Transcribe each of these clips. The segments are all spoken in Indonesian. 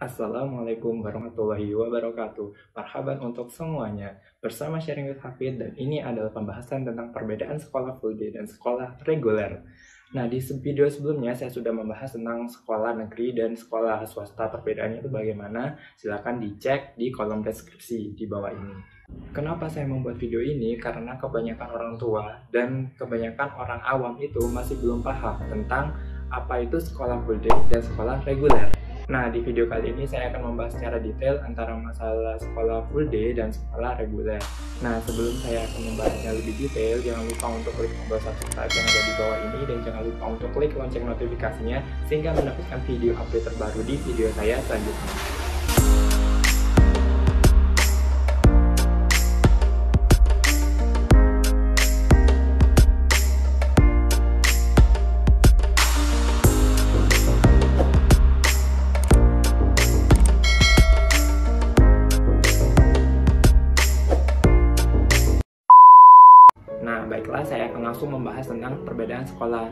Assalamualaikum warahmatullahi wabarakatuh. Marhaban untuk semuanya. Bersama Sharing with Hafid, dan ini adalah pembahasan tentang perbedaan sekolah full day dan sekolah reguler. Nah, di video sebelumnya saya sudah membahas tentang sekolah negeri dan sekolah swasta. Perbedaannya itu bagaimana? Silahkan dicek di kolom deskripsi di bawah ini. Kenapa saya membuat video ini? Karena kebanyakan orang tua dan kebanyakan orang awam itu masih belum paham tentang apa itu sekolah full day dan sekolah reguler. Nah, di video kali ini saya akan membahas secara detail antara masalah sekolah full day dan sekolah reguler. Nah, sebelum saya akan membahasnya lebih detail, jangan lupa untuk klik tombol subscribe yang ada di bawah ini, dan jangan lupa untuk klik lonceng notifikasinya sehingga mendapatkan video update terbaru di video saya selanjutnya. Baiklah, saya akan langsung membahas tentang perbedaan sekolah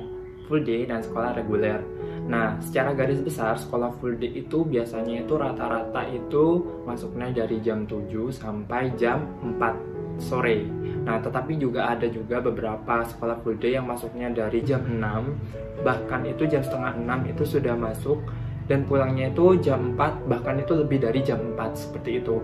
full day dan sekolah reguler. Nah, secara garis besar, sekolah full day itu biasanya itu rata-rata itu masuknya dari jam 7 sampai jam 4 sore. Nah, tetapi juga ada juga beberapa sekolah full day yang masuknya dari jam 6, bahkan itu jam setengah 6 itu sudah masuk, dan pulangnya itu jam 4, bahkan itu lebih dari jam 4, seperti itu.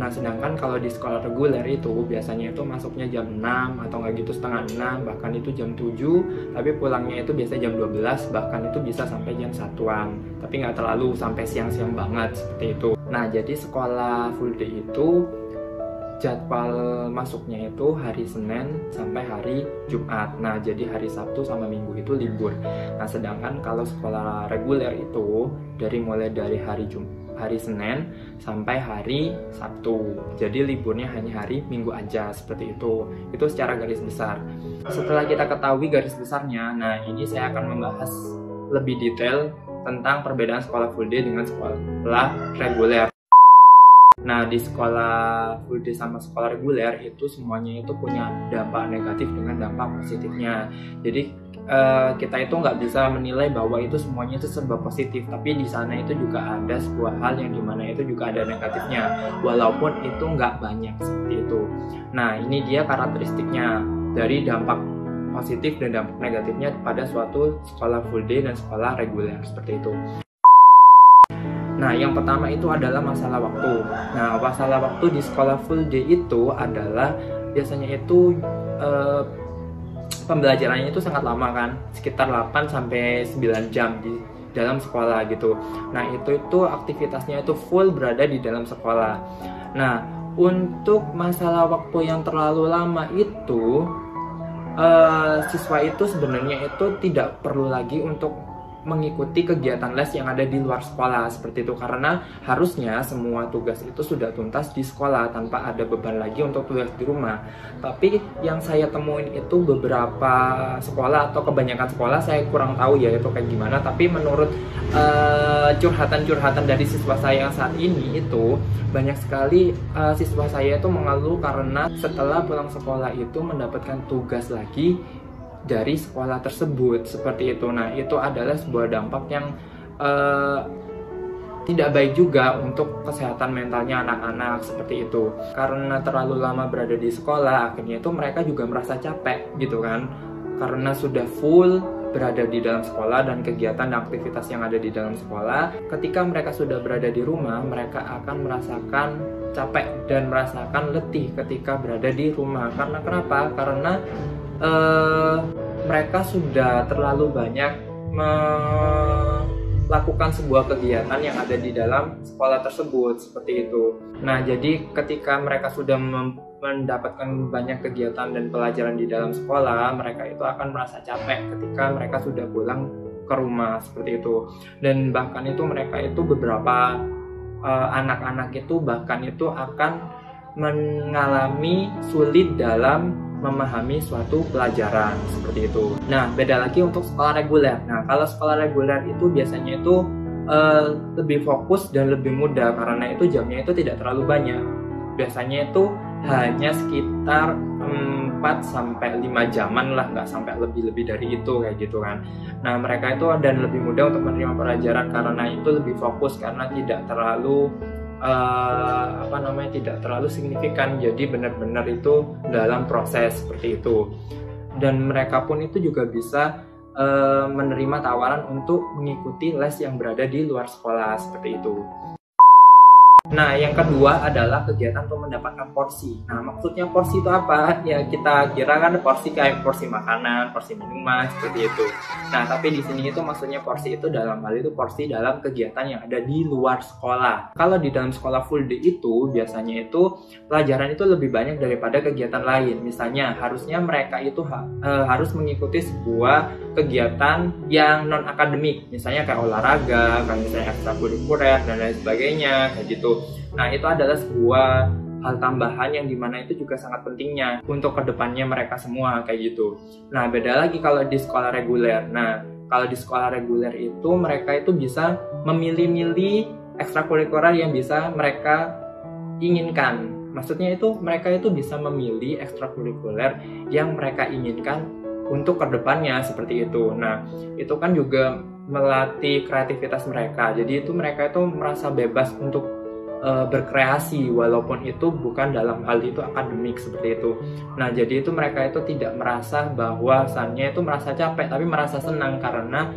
Nah, sedangkan kalau di sekolah reguler itu biasanya itu masuknya jam 6 atau nggak gitu setengah 6, bahkan itu jam 7, tapi pulangnya itu biasanya jam 12, bahkan itu bisa sampai jam 1-an, tapi nggak terlalu sampai siang-siang banget, seperti itu. Nah, jadi sekolah full day itu jadwal masuknya itu hari Senin sampai hari Jumat. Nah, jadi hari Sabtu sama Minggu itu libur. Nah, sedangkan kalau sekolah reguler itu mulai dari hari Senin sampai hari Sabtu. Jadi liburnya hanya hari Minggu aja, seperti itu. Itu secara garis besar. Setelah kita ketahui garis besarnya, nah ini saya akan membahas lebih detail tentang perbedaan sekolah full day dengan sekolah reguler. Nah, di sekolah full day sama sekolah reguler itu semuanya itu punya dampak negatif dengan dampak positifnya. Jadi kita itu nggak bisa menilai bahwa itu semuanya itu serba positif, tapi di sana itu juga ada sebuah hal yang dimana itu juga ada negatifnya, walaupun itu nggak banyak, seperti itu. Nah, ini dia karakteristiknya dari dampak positif dan dampak negatifnya pada suatu sekolah full day dan sekolah reguler, seperti itu. Nah, yang pertama itu adalah masalah waktu. Nah, masalah waktu di sekolah full day itu adalah biasanya itu pembelajarannya itu sangat lama kan, sekitar 8 sampai 9 jam di dalam sekolah gitu. Nah, itu aktivitasnya itu full berada di dalam sekolah. Nah, untuk masalah waktu yang terlalu lama itu siswa itu sebenarnya itu tidak perlu lagi untuk mengikuti kegiatan les yang ada di luar sekolah, seperti itu, karena harusnya semua tugas itu sudah tuntas di sekolah tanpa ada beban lagi untuk tugas di rumah. Tapi yang saya temuin itu beberapa sekolah atau kebanyakan sekolah, saya kurang tahu ya itu kayak gimana, tapi menurut curhatan-curhatan dari siswa saya saat ini itu banyak sekali siswa saya itu mengeluh karena setelah pulang sekolah itu mendapatkan tugas lagi dari sekolah tersebut, seperti itu. Nah, itu adalah sebuah dampak yang tidak baik juga untuk kesehatan mentalnya anak-anak, seperti itu. Karena terlalu lama berada di sekolah, akhirnya itu mereka juga merasa capek gitu kan, karena sudah full berada di dalam sekolah dan kegiatan dan aktivitas yang ada di dalam sekolah. Ketika mereka sudah berada di rumah, mereka akan merasakan capek dan merasakan letih ketika berada di rumah. Karena kenapa? Karena mereka sudah terlalu banyak melakukan sebuah kegiatan yang ada di dalam sekolah tersebut, seperti itu. Nah, jadi ketika mereka sudah mendapatkan banyak kegiatan dan pelajaran di dalam sekolah, mereka itu akan merasa capek ketika mereka sudah pulang ke rumah, seperti itu. Dan bahkan itu mereka itu beberapa anak-anak itu bahkan itu akan mengalami sulit dalam memahami suatu pelajaran, seperti itu. Nah, beda lagi untuk sekolah reguler. Nah, kalau sekolah reguler itu biasanya itu lebih fokus dan lebih mudah karena itu jamnya itu tidak terlalu banyak. Biasanya itu hanya sekitar 4 sampai 5 jaman lah, nggak sampai lebih dari itu kayak gitu kan. Nah mereka itu dan lebih mudah untuk menerima pelajaran karena itu lebih fokus, karena tidak terlalu tidak terlalu signifikan, jadi benar-benar itu dalam proses seperti itu. Dan mereka pun itu juga bisa menerima tawaran untuk mengikuti les yang berada di luar sekolah seperti itu. Nah, yang kedua adalah kegiatan untuk mendapatkan porsi. Nah, maksudnya porsi itu apa? Ya, kita kira kan porsi kayak porsi makanan, porsi minuman, seperti itu. Nah, tapi di sini itu maksudnya porsi itu dalam hal itu porsi dalam kegiatan yang ada di luar sekolah. Kalau di dalam sekolah full day itu, biasanya itu pelajaran itu lebih banyak daripada kegiatan lain. Misalnya, harusnya mereka itu harus mengikuti sebuah kegiatan yang non-akademik. Misalnya kayak olahraga, kayak misalnya ekstrakurikuler, dan lain sebagainya, kayak gitu. Nah, itu adalah sebuah hal tambahan yang dimana itu juga sangat pentingnya untuk kedepannya mereka semua kayak gitu. Nah, beda lagi kalau di sekolah reguler. Nah, kalau di sekolah reguler itu mereka itu bisa memilih-milih ekstrakurikuler yang bisa mereka inginkan. Maksudnya itu mereka itu bisa memilih ekstrakurikuler yang mereka inginkan untuk kedepannya seperti itu. Nah, itu kan juga melatih kreativitas mereka. Jadi itu mereka itu merasa bebas untuk berkreasi walaupun itu bukan dalam hal itu akademik seperti itu. Nah, jadi itu mereka itu tidak merasa bahwasannya itu merasa capek, tapi merasa senang karena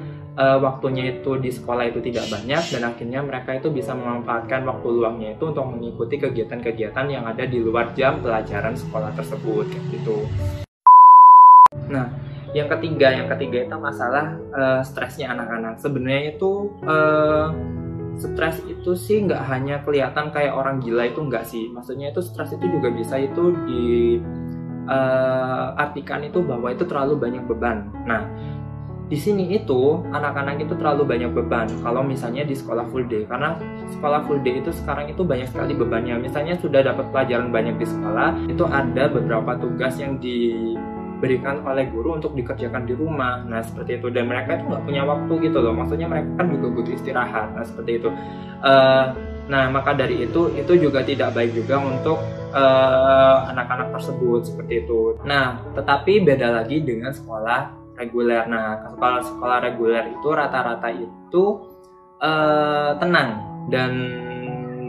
waktunya itu di sekolah itu tidak banyak, dan akhirnya mereka itu bisa memanfaatkan waktu luangnya itu untuk mengikuti kegiatan-kegiatan yang ada di luar jam pelajaran sekolah tersebut gitu. Nah, yang ketiga itu masalah stresnya anak-anak. Sebenarnya itu stres itu sih nggak hanya kelihatan kayak orang gila, itu nggak sih. Maksudnya itu stres itu juga bisa itu diartikan itu bahwa itu terlalu banyak beban. Nah, di sini itu anak-anak itu terlalu banyak beban kalau misalnya di sekolah full day, karena sekolah full day itu sekarang itu banyak sekali bebannya. Misalnya sudah dapat pelajaran banyak di sekolah, itu ada beberapa tugas yang diberikan oleh guru untuk dikerjakan di rumah. Nah, seperti itu, dan mereka itu nggak punya waktu gitu loh. Maksudnya mereka kan juga butuh istirahat. Nah, seperti itu. Nah, maka dari itu juga tidak baik juga untuk anak-anak tersebut seperti itu. Nah, tetapi beda lagi dengan sekolah reguler. Nah, sekolah reguler itu rata-rata itu tenang dan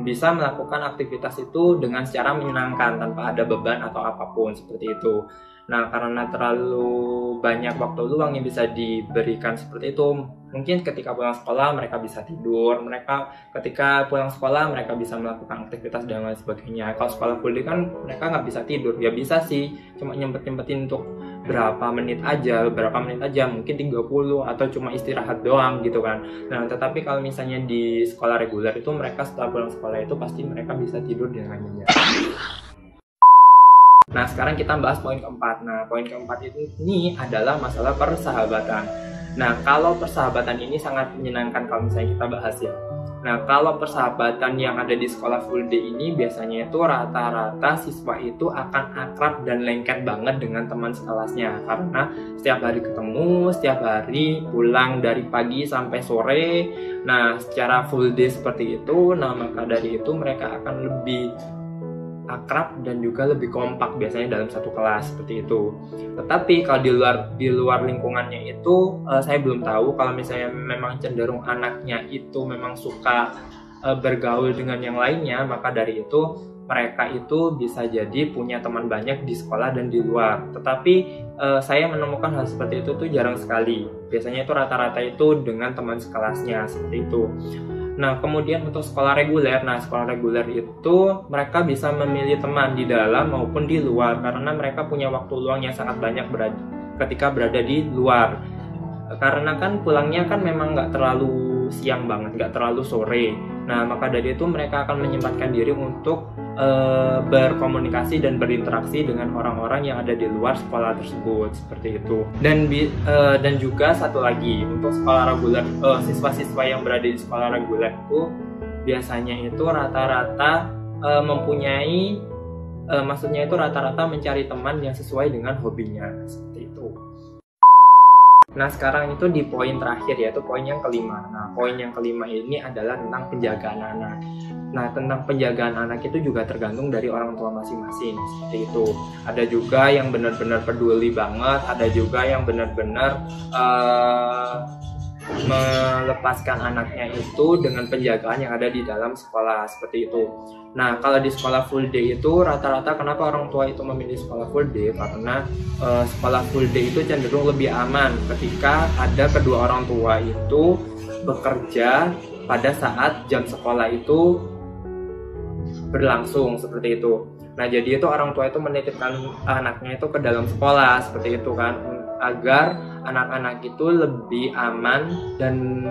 bisa melakukan aktivitas itu dengan secara menyenangkan tanpa ada beban atau apapun seperti itu. Nah, karena terlalu banyak waktu luang yang bisa diberikan seperti itu, mungkin ketika pulang sekolah mereka bisa tidur, ketika pulang sekolah mereka bisa melakukan aktivitas dan lain sebagainya. Kalau sekolah full day kan mereka nggak bisa tidur, ya bisa sih, cuma nyempet-nyempetin untuk beberapa menit aja, mungkin 30 atau cuma istirahat doang gitu kan. Nah, tetapi kalau misalnya di sekolah reguler itu mereka setelah pulang sekolah itu pasti mereka bisa tidur dengan nyenyak. Nah, sekarang kita bahas poin keempat. Nah, poin keempat ini adalah masalah persahabatan. Nah, kalau persahabatan ini sangat menyenangkan kalau misalnya kita bahas ya. Nah, kalau persahabatan yang ada di sekolah full day ini biasanya itu rata-rata siswa itu akan akrab dan lengket banget dengan teman sekelasnya, karena setiap hari ketemu, setiap hari pulang dari pagi sampai sore. Nah, secara full day seperti itu, nah maka dari itu mereka akan lebih akrab dan juga lebih kompak biasanya dalam satu kelas seperti itu. Tetapi kalau di luar lingkungannya itu saya belum tahu. Kalau misalnya memang cenderung anaknya itu memang suka bergaul dengan yang lainnya, maka dari itu mereka itu bisa jadi punya teman banyak di sekolah dan di luar. Tetapi saya menemukan hal seperti itu tuh jarang sekali. Biasanya itu rata-rata itu dengan teman sekelasnya seperti itu. Nah, kemudian untuk sekolah reguler, sekolah reguler itu mereka bisa memilih teman di dalam maupun di luar, karena mereka punya waktu luang yang sangat banyak ketika berada di luar. Karena kan pulangnya kan memang nggak terlalu siang banget, nggak terlalu sore. Nah, maka dari itu mereka akan menyempatkan diri untuk berkomunikasi dan berinteraksi dengan orang-orang yang ada di luar sekolah tersebut seperti itu. Dan juga satu lagi, untuk sekolah reguler, siswa-siswa yang berada di sekolah reguler itu biasanya itu rata-rata mempunyai maksudnya itu rata-rata mencari teman yang sesuai dengan hobinya seperti itu. Nah, sekarang itu di poin terakhir, yaitu poin yang kelima. Nah, poin yang kelima ini adalah tentang penjagaan anak. Nah, tentang penjagaan anak itu juga tergantung dari orang tua masing-masing, seperti itu. Ada juga yang benar-benar peduli banget, ada juga yang benar-benar melepaskan anaknya itu dengan penjagaan yang ada di dalam sekolah, seperti itu. Nah, kalau di sekolah full day itu rata-rata kenapa orang tua itu memilih sekolah full day? Karena sekolah full day itu cenderung lebih aman ketika ada kedua orang tua itu bekerja pada saat jam sekolah itu berlangsung, seperti itu. Nah, jadi itu orang tua itu menitipkan anaknya itu ke dalam sekolah, seperti itu kan, agar anak-anak itu lebih aman dan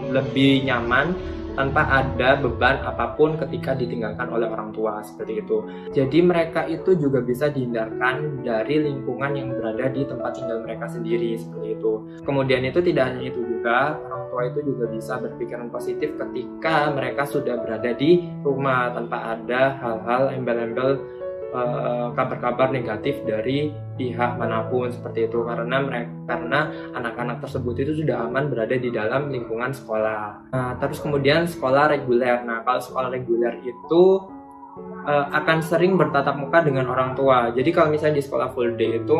lebih nyaman tanpa ada beban apapun ketika ditinggalkan oleh orang tua, seperti itu. Jadi mereka itu juga bisa dihindarkan dari lingkungan yang berada di tempat tinggal mereka sendiri, seperti itu. Kemudian itu tidak hanya itu juga, orang tua itu juga bisa berpikiran positif ketika mereka sudah berada di rumah tanpa ada hal-hal embel-embel kabar-kabar negatif dari pihak manapun, seperti itu, karena anak-anak tersebut itu sudah aman berada di dalam lingkungan sekolah. Terus kemudian sekolah reguler. Nah, kalau sekolah reguler itu akan sering bertatap muka dengan orang tua. Jadi kalau misalnya di sekolah full day itu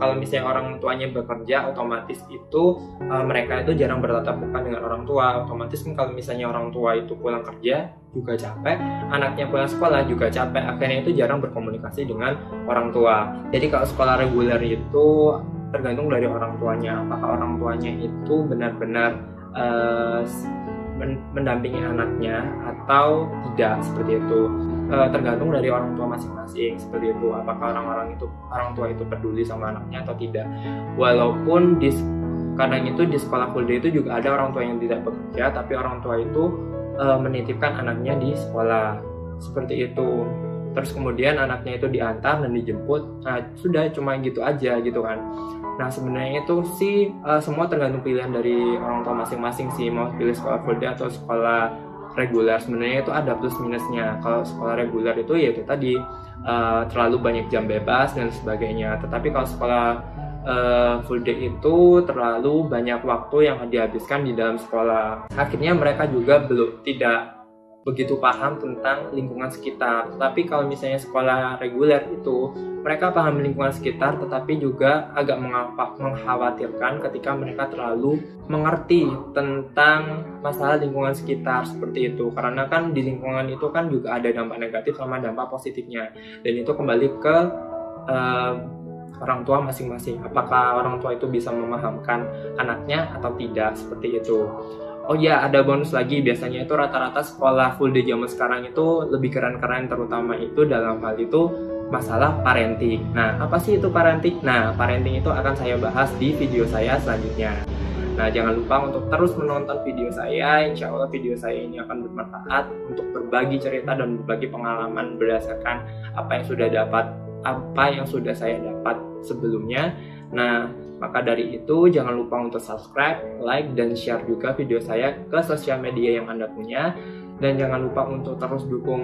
kalau misalnya orang tuanya bekerja, otomatis itu mereka itu jarang bertatap muka dengan orang tua. Otomatis kalau misalnya orang tua itu pulang kerja juga capek, anaknya pulang sekolah juga capek, akhirnya itu jarang berkomunikasi dengan orang tua. Jadi kalau sekolah reguler itu tergantung dari orang tuanya, apakah orang tuanya itu benar-benar mendampingi anaknya atau tidak, seperti itu. Tergantung dari orang tua masing-masing, seperti itu, apakah orang tua itu peduli sama anaknya atau tidak. Walaupun kadang itu di sekolah full day itu juga ada orang tua yang tidak bekerja, tapi orang tua itu menitipkan anaknya di sekolah, seperti itu. Terus kemudian anaknya itu diantar dan dijemput. Nah, sudah cuma gitu aja gitu kan. Nah, sebenarnya itu sih semua tergantung pilihan dari orang tua masing-masing sih, mau pilih sekolah full day atau sekolah reguler. Sebenarnya itu ada plus minusnya. Kalau sekolah reguler itu ya itu tadi terlalu banyak jam bebas dan sebagainya. Tetapi kalau sekolah full day itu terlalu banyak waktu yang dihabiskan di dalam sekolah. Akhirnya mereka juga tidak begitu paham tentang lingkungan sekitar. Tapi kalau misalnya sekolah reguler itu mereka paham lingkungan sekitar, tetapi juga agak mengkhawatirkan ketika mereka terlalu mengerti tentang masalah lingkungan sekitar, seperti itu. Karena kan di lingkungan itu kan juga ada dampak negatif sama dampak positifnya, dan itu kembali ke orang tua masing-masing. Apakah orang tua itu bisa memahamkan anaknya atau tidak, seperti itu. Oh ya, ada bonus lagi. Biasanya itu rata-rata sekolah full day zaman sekarang itu lebih keren-keren, terutama itu dalam hal itu masalah parenting. Nah, apa sih itu parenting? Nah, parenting itu akan saya bahas di video saya selanjutnya. Nah, jangan lupa untuk terus menonton video saya. Insya Allah video saya ini akan bermanfaat untuk berbagi cerita dan berbagi pengalaman berdasarkan apa yang sudah saya dapat sebelumnya. Nah, maka dari itu jangan lupa untuk subscribe, like, dan share juga video saya ke sosial media yang Anda punya. Dan jangan lupa untuk terus dukung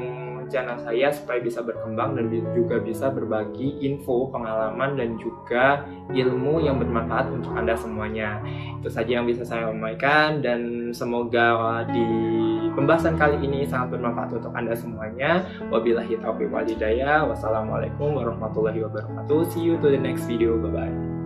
channel saya supaya bisa berkembang dan juga bisa berbagi info, pengalaman, dan juga ilmu yang bermanfaat untuk Anda semuanya. Itu saja yang bisa saya sampaikan, dan semoga di pembahasan kali ini sangat bermanfaat untuk Anda semuanya. Wabillahi taufiq wal hidayah. Wassalamualaikum warahmatullahi wabarakatuh. See you to the next video. Bye-bye.